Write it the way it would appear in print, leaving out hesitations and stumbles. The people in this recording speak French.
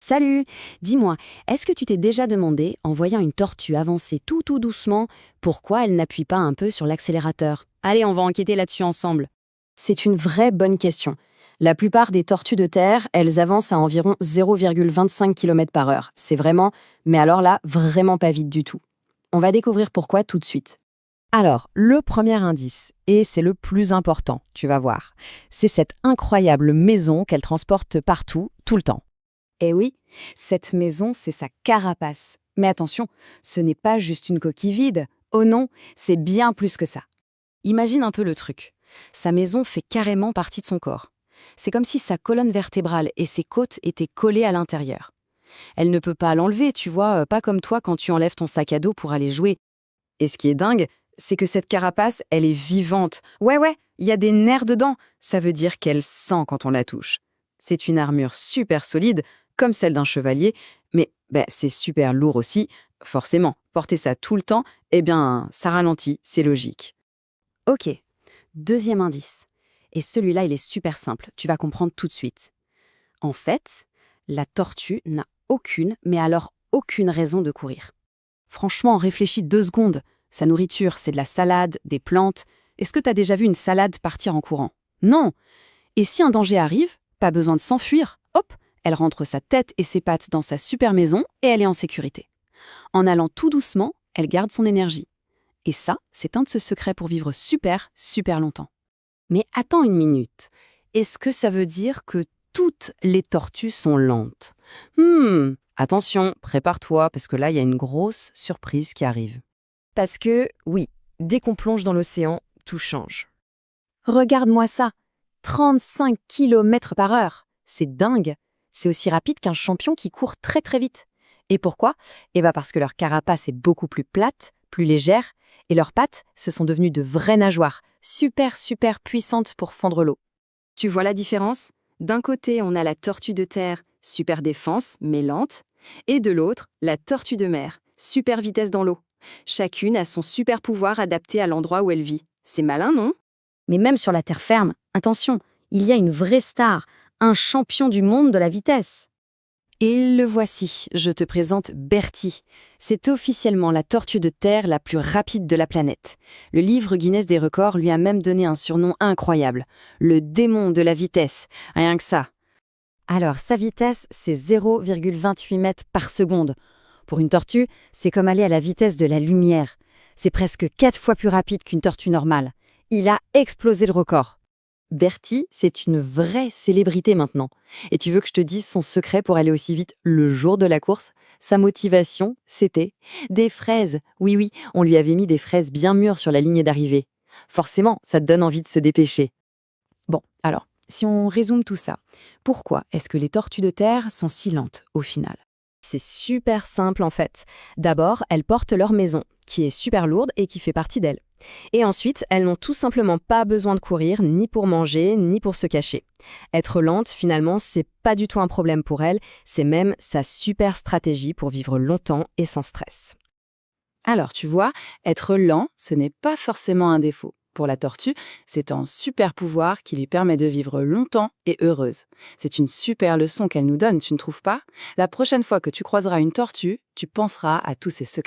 Salut! Dis-moi, est-ce que tu t'es déjà demandé, en voyant une tortue avancer tout doucement, pourquoi elle n'appuie pas un peu sur l'accélérateur? Allez, on va enquêter là-dessus ensemble. C'est une vraie bonne question. La plupart des tortues de terre, elles avancent à environ 0,25 km par heure. C'est vraiment, mais alors là, vraiment pas vite du tout. On va découvrir pourquoi tout de suite. Alors, le premier indice, et c'est le plus important, tu vas voir, c'est cette incroyable maison qu'elle transporte partout, tout le temps. Eh oui, cette maison, c'est sa carapace. Mais attention, ce n'est pas juste une coquille vide. Oh non, c'est bien plus que ça. Imagine un peu le truc. Sa maison fait carrément partie de son corps. C'est comme si sa colonne vertébrale et ses côtes étaient collées à l'intérieur. Elle ne peut pas l'enlever, tu vois, pas comme toi quand tu enlèves ton sac à dos pour aller jouer. Et ce qui est dingue, c'est que cette carapace, elle est vivante. Ouais, il y a des nerfs dedans. Ça veut dire qu'elle sent quand on la touche. C'est une armure super solide, comme celle d'un chevalier, mais c'est super lourd aussi. Forcément, porter ça tout le temps, eh bien, ça ralentit, c'est logique. Ok, deuxième indice. Et celui-là, il est super simple, tu vas comprendre tout de suite. En fait, la tortue n'a aucune, mais alors aucune raison de courir. Franchement, réfléchis 2 secondes. Sa nourriture, c'est de la salade, des plantes. Est-ce que t'as déjà vu une salade partir en courant? Non. Et si un danger arrive, pas besoin de s'enfuir. Hop, elle rentre sa tête et ses pattes dans sa super maison et elle est en sécurité. En allant tout doucement, elle garde son énergie. Et ça, c'est un de ses secrets pour vivre super longtemps. Mais attends une minute. Est-ce que ça veut dire que toutes les tortues sont lentes? Attention, prépare-toi, parce que là, il y a une grosse surprise qui arrive. Parce que, oui, dès qu'on plonge dans l'océan, tout change. Regarde-moi ça, 35 km par heure. C'est dingue. C'est aussi rapide qu'un champion qui court très vite. Et pourquoi? Parce que leur carapace est beaucoup plus plate, plus légère, et leurs pattes, ce sont devenues de vraies nageoires, super puissantes pour fondre l'eau. Tu vois la différence? D'un côté, on a la tortue de terre, super défense, mais lente, et de l'autre, la tortue de mer, super vitesse dans l'eau. Chacune a son super pouvoir adapté à l'endroit où elle vit. C'est malin, non? Mais même sur la terre ferme, attention, il y a une vraie star, un champion du monde de la vitesse. Et le voici, je te présente Bertie. C'est officiellement la tortue de terre la plus rapide de la planète. Le livre Guinness des records lui a même donné un surnom incroyable, le démon de la vitesse, rien que ça. Alors, sa vitesse, c'est 0,28 mètres par seconde. Pour une tortue, c'est comme aller à la vitesse de la lumière. C'est presque 4 fois plus rapide qu'une tortue normale. Il a explosé le record. Bertie, c'est une vraie célébrité maintenant. Et tu veux que je te dise son secret pour aller aussi vite le jour de la course? Sa motivation, c'était des fraises. Oui, on lui avait mis des fraises bien mûres sur la ligne d'arrivée. Forcément, ça te donne envie de se dépêcher. Bon, alors, si on résume tout ça, pourquoi est-ce que les tortues de terre sont si lentes au final? C'est super simple en fait. D'abord, elles portent leur maison, qui est super lourde et qui fait partie d'elles. Et ensuite, elles n'ont tout simplement pas besoin de courir, ni pour manger, ni pour se cacher. Être lente, finalement, c'est pas du tout un problème pour elles, c'est même sa super stratégie pour vivre longtemps et sans stress. Alors, tu vois, être lent, ce n'est pas forcément un défaut. Pour la tortue, c'est un super pouvoir qui lui permet de vivre longtemps et heureuse. C'est une super leçon qu'elle nous donne, tu ne trouves pas? La prochaine fois que tu croiseras une tortue, tu penseras à tous ces secrets.